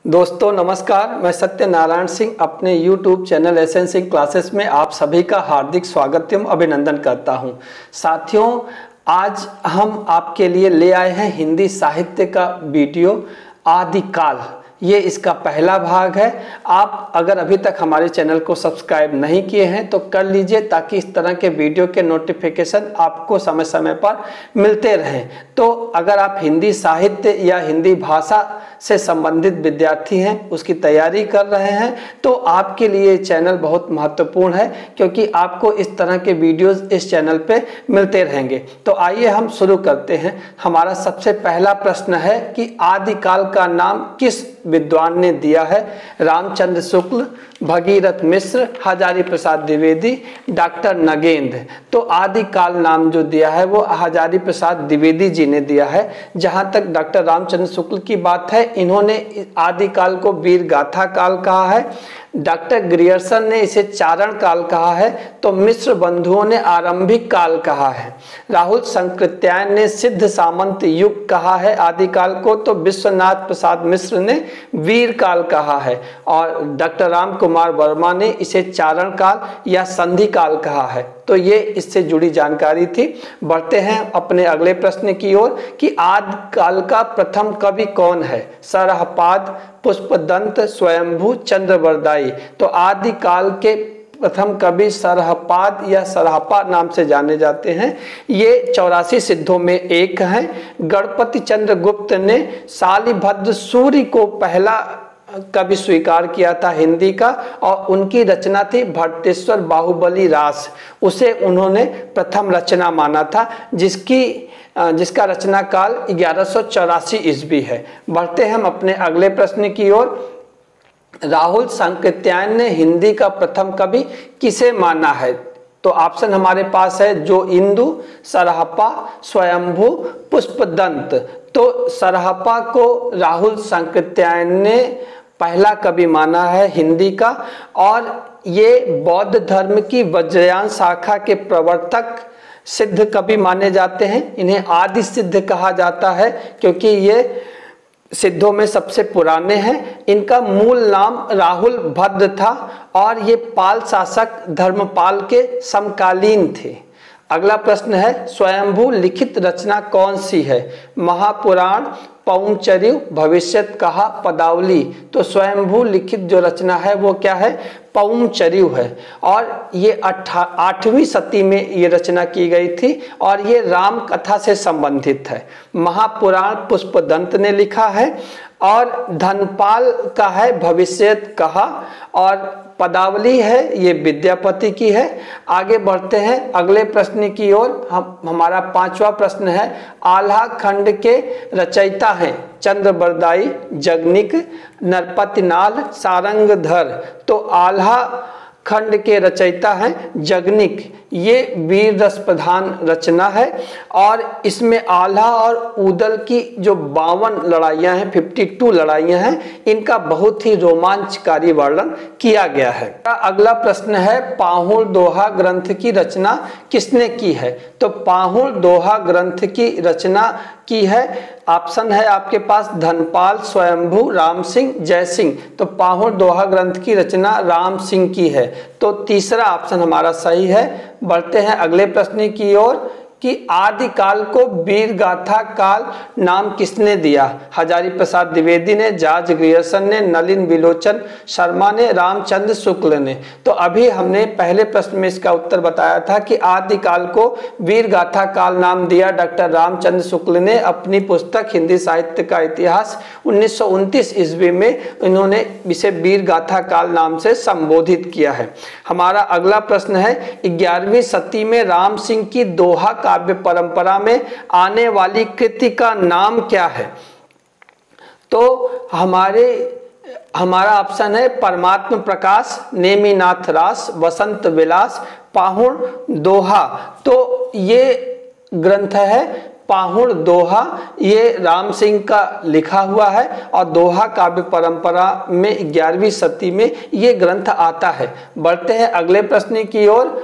दोस्तों नमस्कार, मैं सत्यनारायण सिंह अपने YouTube channel SN Singh classes में आप सभी का हार्दिक स्वागत एवं अभिनंदन करता हूं। साथियों, आज हम आपके लिए ले आए हैं हिंदी साहित्य का वीडियो आदिकाल। ये इसका पहला भाग है। आप अगर अभी तक हमारे चैनल को सब्सक्राइब नहीं किए हैं तो कर लीजिए, ताकि इस तरह के वीडियो के नोटिफिकेशन आपको समय समय पर मिलते रहें। तो अगर आप हिंदी साहित्य या हिंदी भाषा से संबंधित विद्यार्थी हैं, उसकी तैयारी कर रहे हैं, तो आपके लिए चैनल बहुत महत्वपूर्ण है, क्योंकि आपको इस तरह के वीडियोस इस चैनल पे मिलते रहेंगे। तो आइए हम शुरू करते हैं। हमारा सबसे पहला प्रश्न है कि आदिकाल का नाम किस विद्वान ने दिया है? रामचंद्र शुक्ल, भगीरथ मिश्र, हजारी प्रसाद द्विवेदी, डॉक्टर नगेंद्र। तो आदिकाल नाम जो दिया है वो हजारी प्रसाद द्विवेदी जी ने दिया है। जहां तक डॉक्टर रामचंद्र शुक्ल की बात है, इन्होंने आदिकाल को वीर गाथा काल कहा है। डॉक्टर ग्रियर्सन ने इसे चारण काल कहा है, तो मिश्र बंधुओं ने आरंभिक काल कहा है। राहुल संकृत्यायन ने सिद्ध सामंत युग कहा है आदिकाल को, तो विश्वनाथ प्रसाद मिश्र ने वीर काल कहा है। और डॉक्टर राम कुमार वर्मा ने इसे चारण काल या संधि काल कहा है। तो ये इससे जुड़ी जानकारी थी। बढ़ते हैं अपने अगले प्रश्न की ओर कि आदिकाल का प्रथम कवि कौन है? सरहपाद, पुष्पदंत, स्वयंभू, चंद्रवरदायी। तो आदिकाल के प्रथम कवि सरहपाद या सरहपा नाम से जाने जाते हैं। ये 84 सिद्धों में एक हैं। गणपति चंद्र गुप्त ने शालिभद्र सूरि को पहला कवि स्वीकार किया था हिंदी का, और उनकी रचना थी भट्टेश्वर बाहुबली रास। उसे उन्होंने प्रथम रचना माना था, जिसका रचना काल 1184 ईस्वी है। बढ़ते हैं हम अपने अगले प्रश्न की ओर। राहुल संकृत्यायन ने हिंदी का प्रथम कवि किसे माना है? तो ऑप्शन हमारे पास है जो इंदु, सरहपा, स्वयंभू, पुष्पदंत। तो सरहपा को राहुल संकृत्यायन ने पहला कवि माना है हिंदी का, और ये बौद्ध धर्म की वज्रयान शाखा के प्रवर्तक सिद्ध कवि माने जाते हैं। इन्हें आदि सिद्ध कहा जाता है, क्योंकि ये सिद्धों में सबसे पुराने हैं। इनका मूल नाम राहुल भद्र था, और ये पाल शासक धर्मपाल के समकालीन थे। अगला प्रश्न है, स्वयंभू लिखित रचना कौन सी है? महापुराण, पौंचर्यु, भविष्यत कहा, पदावली। तो स्वयंभू लिखित जो रचना है वो क्या है? पौंचर्यु है, और ये 8वीं सदी में ये रचना की गई थी, और ये राम कथा से संबंधित है। महापुराण पुष्पदंत ने लिखा है, और धनपाल का है भविष्यत कहा, और पदावली है ये विद्यापति की है। आगे बढ़ते हैं अगले प्रश्न की ओर। हमारा पांचवा प्रश्न है, आल्हा खंड के रचयिता हैं चंद्रवरदायी, जगनिक, नरपतिनाल, सारंगधर। तो आल्हा खंड के रचयिता हैं जगनिक। ये वीर रस प्रधान रचना है, और इसमें आल्हा और ऊदल की जो 52 लड़ाइयां हैं, 52 लड़ाइयां हैं, इनका बहुत ही रोमांचकारी वर्णन किया गया है। अगला प्रश्न है, पाहुड़ दोहा ग्रंथ की रचना किसने की है? तो पाहुड़ दोहा ग्रंथ की रचना की है, ऑप्शन है आपके पास धनपाल, स्वयंभू, राम सिंह, जय सिंह। तो पाहुड़ दोहा ग्रंथ की रचना राम सिंह की है। तो तीसरा ऑप्शन हमारा सही है। बढ़ते हैं अगले प्रश्न की ओर कि आदिकाल को वीर गाथा काल नाम किसने दिया? हजारी प्रसाद द्विवेदी ने, जॉर्ज ग्रियर्सन ने, नलिन विलोचन शर्मा ने, रामचंद्र शुक्ल ने। तो अभी हमने पहले प्रश्न में इसका उत्तर बताया था कि आदिकाल को वीर गाथा काल नाम दिया डॉक्टर रामचंद्र शुक्ल ने अपनी पुस्तक हिंदी साहित्य का इतिहास 1929 ईस्वी में। इन्होंने इसे वीर गाथा काल नाम से संबोधित किया है। हमारा अगला प्रश्न है, 11वीं सदी में राम सिंह की दोहा काव्य परंपरा में आने वाली कृति का नाम क्या है? तो हमारा ऑप्शन है परमात्म प्रकाश, नेमिनाथ रास, वसंत विलास, पाहुड़ दोहा। तो ये ग्रंथ है पाहुड़ दोहा, ये राम सिंह का लिखा हुआ है, और दोहा काव्य परंपरा में 11वीं सदी में ये ग्रंथ आता है। बढ़ते हैं अगले प्रश्न की ओर।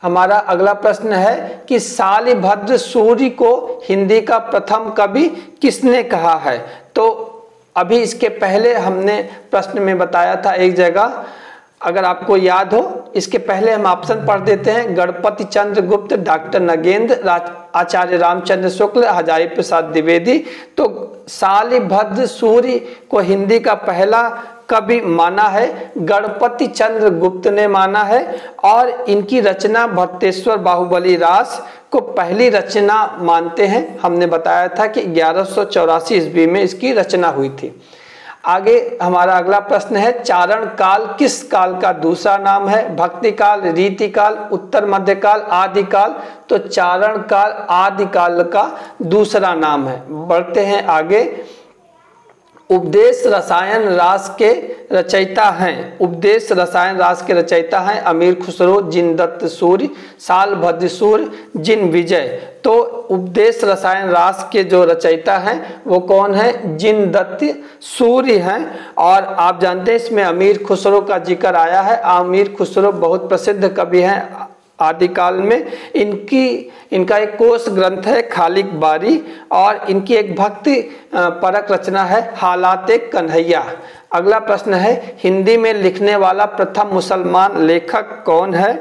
हमारा अगला प्रश्न है कि शालिभद्र सूरि को हिंदी का प्रथम कवि किसने कहा है? तो अभी इसके पहले हमने प्रश्न में बताया था एक जगह, अगर आपको याद हो, इसके पहले हम ऑप्शन पढ़ देते हैं। गणपति चंद्र गुप्त, डॉक्टर नगेंद्र, आचार्य रामचंद्र शुक्ल, हजारी प्रसाद द्विवेदी। तो शालिभद्र सूर्य को हिंदी का पहला कवि माना है गणपति चंद्र गुप्त ने माना है, और इनकी रचना भट्टेश्वर बाहुबली रास को पहली रचना मानते हैं। हमने बताया था कि 1184 ईस्वी में इसकी रचना हुई थी। आगे हमारा अगला प्रश्न है, चारण काल किस काल का दूसरा नाम है? भक्ति काल, रीति काल, उत्तर मध्य काल, आदि काल। तो चारण काल आदि काल का दूसरा नाम है। बढ़ते हैं आगे। उपदेश रसायन रास के रचयिता हैं, उपदेश रसायन रास के रचयिता हैं अमीर खुसरो, जिनदत्त सूर्य, शालभद्र सूर्य, जिन विजय। तो उपदेश रसायन रास के जो रचयिता हैं वो कौन है? जिनदत्त सूर्य हैं। और आप जानते हैं इसमें अमीर खुसरो का जिक्र आया है। अमीर खुसरो बहुत प्रसिद्ध कवि हैं आदिकाल में। इनका एक कोश ग्रंथ है खालिक बारी, और इनकी एक भक्ति परक रचना है हालाते कन्हैया। अगला प्रश्न है, हिंदी में लिखने वाला प्रथम मुसलमान लेखक कौन है?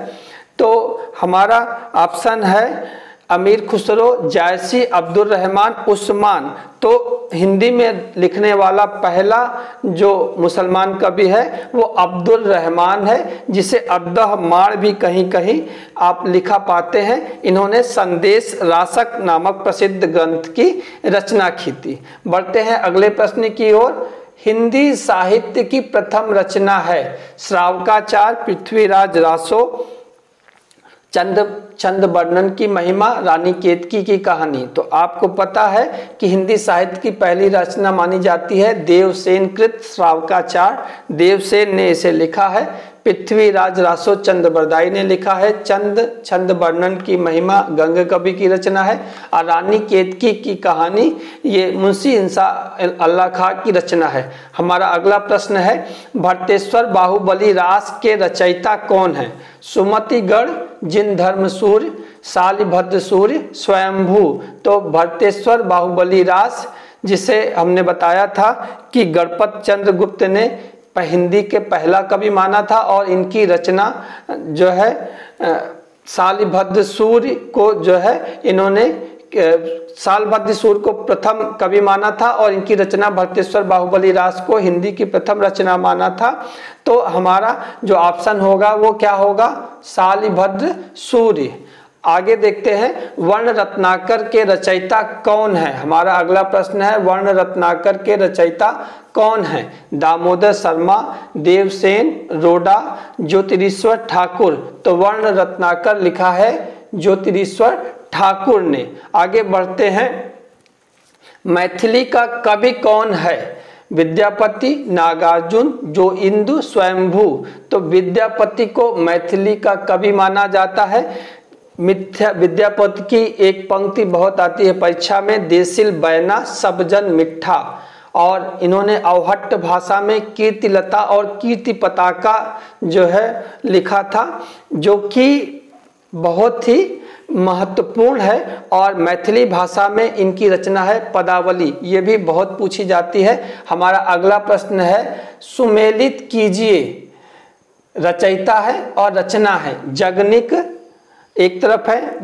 तो हमारा ऑप्शन है अमीर खुसरो, जायसी, अब्दुल रहमान, उस्मान। तो हिंदी में लिखने वाला पहला जो मुसलमान कवि है वो अब्दुल रहमान है, जिसे अद्दह मार भी कहीं कहीं आप लिखा पाते हैं। इन्होंने संदेश रासक नामक प्रसिद्ध ग्रंथ की रचना की थी। बढ़ते हैं अगले प्रश्न की ओर। हिंदी साहित्य की प्रथम रचना है श्रावकाचार, पृथ्वीराज रासो, चंद वर्णन की महिमा, रानी केतकी की कहानी। तो आपको पता है कि हिंदी साहित्य की पहली रचना मानी जाती है देवसेन कृत श्रावकाचार। देवसेन ने इसे लिखा है। पृथ्वीराज रासो चंद्रबरदाई ने लिखा है। छंद वर्णन की महिमा गंग कवि की रचना है। और रानी केतकी की कहानी ये मुंशी इंसा अल्लाह खां की रचना है। हमारा अगला प्रश्न है, भट्टेश्वर बाहुबली रास के रचयिता कौन है? सुमतिगढ़, जिन धर्म सूर्य, शालिभद्र सूर्य, स्वयंभू। तो भट्टेश्वर बाहुबली रास, जिसे हमने बताया था कि गणपत चंद्र गुप्त ने हिंदी के पहला कवि माना था, और इनकी रचना जो है शालिभद्र सूर्य को जो है इन्होंने शालिभद्र सूर्य को प्रथम कवि माना था, और इनकी रचना भट्टेश्वर बाहुबली रास को हिंदी की प्रथम रचना माना था। तो हमारा जो ऑप्शन होगा वो क्या होगा? शालिभद्र सूर्य। आगे देखते हैं, वर्ण रत्नाकर के रचयिता कौन है? हमारा अगला प्रश्न है, वर्ण रत्नाकर के रचयिता कौन है? दामोदर शर्मा, देवसेन, रोडा, ज्योतिरीश्वर ठाकुर। तो वर्ण रत्नाकर लिखा है ज्योतिरीश्वर ठाकुर ने। आगे बढ़ते हैं, मैथिली का कवि कौन है? विद्यापति, नागार्जुन, जो इंदु, स्वयंभू। तो विद्यापति को मैथिली का कवि माना जाता है। विद्यापति की एक पंक्ति बहुत आती है परीक्षा में, देसिल बैना सब जन मिठा। और इन्होंने अवहट्ट भाषा में कीर्तिलता और कीर्ति पताका जो है लिखा था, जो कि बहुत ही महत्वपूर्ण है। और मैथिली भाषा में इनकी रचना है पदावली, ये भी बहुत पूछी जाती है। हमारा अगला प्रश्न है, सुमेलित कीजिए। रचयिता है और रचना है जगनिक एक तरफ है,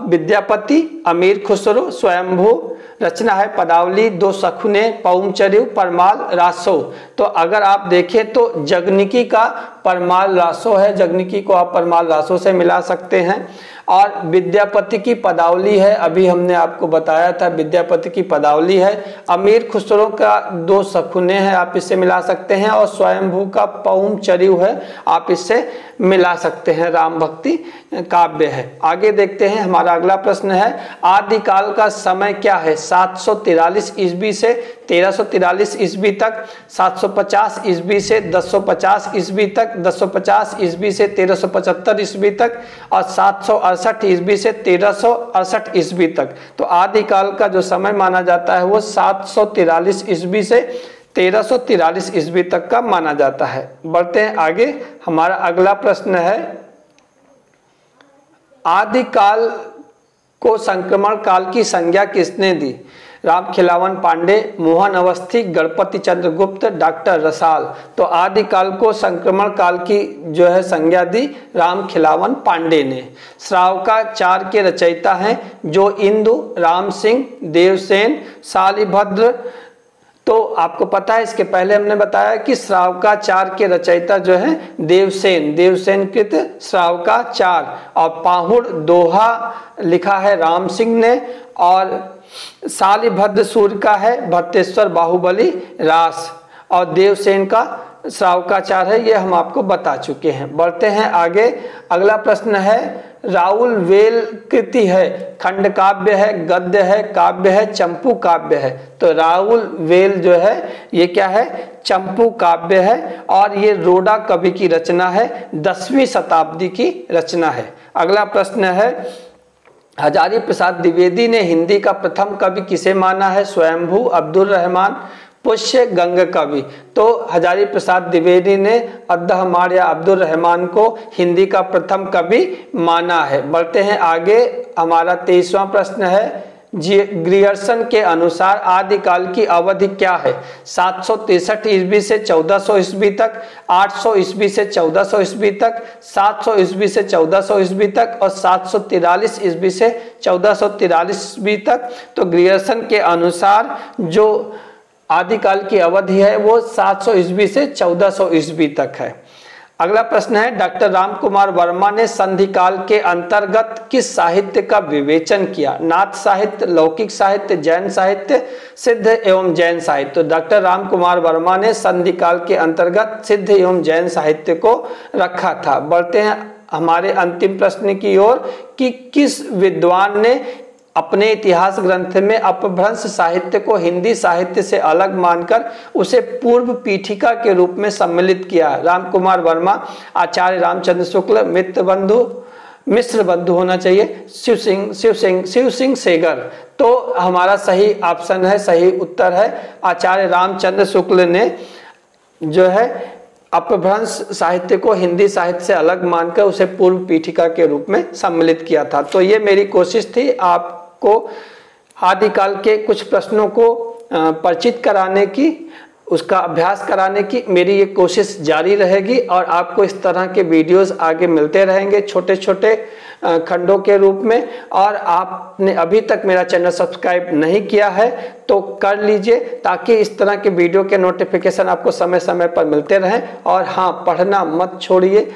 विद्यापति, अमीर खुसरो, स्वयंभू। रचना है पदावली, दो सखुने, पौमचर्यु, परमाल रासो। तो अगर आप देखें तो जगनिकी का परमाल रासो है, जगनिकी को आप परमाल रासो से मिला सकते हैं। और विद्यापति की पदावली है, अभी हमने आपको बताया था विद्यापति की पदावली है। अमीर खुसरो का दो सखुने हैं, आप इससे मिला सकते हैं। और स्वयंभू का पौमचर्यु है, आप इससे मिला सकते हैं, राम भक्ति काव्य है। आगे देखते हैं, हमारा अगला प्रश्न है, आदिकाल का समय क्या है? 743 ईस्वी से 1343 ईस्वी तक, 750 ईस्वी से 1050 ईस्वी तक, 1050 ईस्वी से 1375 ईस्वी तक, और 768 ईस्वी से 1368 ईस्वी तक। तो आदिकाल का जो समय माना जाता है वो 743 ईस्वी से 1343 ईस्वी तक का माना जाता है। बढ़ते हैं आगे, हमारा अगला प्रश्न है, आदिकाल को संक्रमण काल की संज्ञा किसने दी? राम खिलावन पांडे, मोहन अवस्थी, गणपति चंद्र गुप्त, डॉक्टर रसाल। तो आदिकाल को संक्रमण काल की जो है संज्ञा दी राम खिलावन पांडे ने। श्रावकाचार के रचयिता हैं जो इंदु, राम सिंह, देवसेन, शालिभद्र। तो आपको पता है, इसके पहले हमने बताया कि श्रावकाचार के रचयिता जो है देवसेन, देवसेन कृत श्रावकाचार। और पाहुड़ दोहा लिखा है राम सिंह ने, और शालिभद्र सूर्य का है भट्टेश्वर बाहुबली रास, और देवसेन का श्रावकाचार है, ये हम आपको बता चुके हैं। बढ़ते हैं आगे। अगला प्रश्न है, राहुल वेल कृति है, खंड काव्य है, गद्य है, काव्य है, चंपू काव्य है। तो राहुल वेल जो है ये क्या है, चंपू काव्य है, और ये रोडा कवि की रचना है, 10वीं शताब्दी की रचना है। अगला प्रश्न है, हजारी प्रसाद द्विवेदी ने हिंदी का प्रथम कवि किसे माना है? स्वयंभू, अब्दुल रहमान, पुष्य, गंग कवि। तो हजारी प्रसाद द्विवेदी ने अद्दहमार या अब्दुल रहमान को हिंदी का प्रथम कवि माना है। बढ़ते हैं आगे। हमारा 23वां प्रश्न है, ग्रियर्सन के अनुसार आदिकाल की अवधि क्या है? 763 ईस्वी से 1400 ईस्वी तक, 800 ईस्वी से 1400 ईस्वी तक, 700 ईस्वी से 1400 ईस्वी तक, और 743 ईस्वी से 1443 ईस्वी तक। तो ग्रियर्सन के अनुसार जो आदिकाल की अवधि है वो 700 ईस्वी से 1400 ईस्वी तक है। अगला प्रश्न है, डॉक्टर राम कुमार वर्मा ने संधि काल के अंतर्गत किस साहित्य का विवेचन किया? नाथ साहित्य, लौकिक साहित्य, जैन साहित्य, सिद्ध एवं जैन साहित्य। तो डॉक्टर राम कुमार वर्मा ने संधि काल के अंतर्गत सिद्ध एवं जैन साहित्य को रखा था। बढ़ते हैं हमारे अंतिम प्रश्न की ओर कि किस विद्वान ने अपने इतिहास ग्रंथ में अपभ्रंश साहित्य को हिंदी साहित्य से अलग मानकर उसे पूर्व पीठिका के रूप में सम्मिलित किया? राम कुमार वर्मा, आचार्य रामचंद्र शुक्ल, मिश्र बंधु होना चाहिए, शिव सिंह सेगर। तो हमारा सही ऑप्शन है, सही उत्तर है आचार्य रामचंद्र शुक्ल ने जो है अपभ्रंश साहित्य को हिंदी साहित्य से अलग मानकर उसे पूर्व पीठिका के रूप में सम्मिलित किया था। तो ये मेरी कोशिश थी आपको आदिकाल के कुछ प्रश्नों को परिचित कराने की, उसका अभ्यास कराने की मेरी ये कोशिश जारी रहेगी, और आपको इस तरह के वीडियोस आगे मिलते रहेंगे छोटे छोटे खंडों के रूप में। और आपने अभी तक मेरा चैनल सब्सक्राइब नहीं किया है तो कर लीजिए, ताकि इस तरह के वीडियो के नोटिफिकेशन आपको समय समय पर मिलते रहें। और हाँ, पढ़ना मत छोड़िए,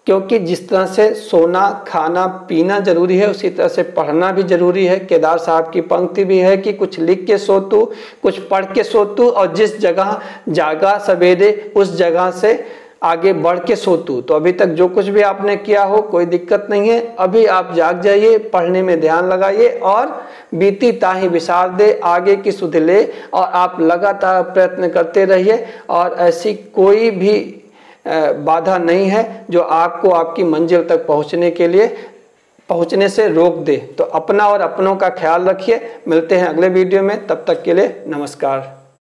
क्योंकि जिस तरह से सोना खाना पीना जरूरी है उसी तरह से पढ़ना भी जरूरी है। केदार साहब की पंक्ति भी है कि कुछ लिख के सो तू, कुछ पढ़ के सो तू, और जिस जगह जागा सवेरे उस जगह से आगे बढ़ के सो तू। तो अभी तक जो कुछ भी आपने किया हो कोई दिक्कत नहीं है, अभी आप जाग जाइए, पढ़ने में ध्यान लगाइए, और बीती ताही विसार दे आगे की सुध ले। और आप लगातार प्रयत्न करते रहिए, और ऐसी कोई भी बाधा नहीं है जो आपको आपकी मंजिल तक पहुंचने से रोक दे। तो अपना और अपनों का ख्याल रखिए। मिलते हैं अगले वीडियो में, तब तक के लिए नमस्कार।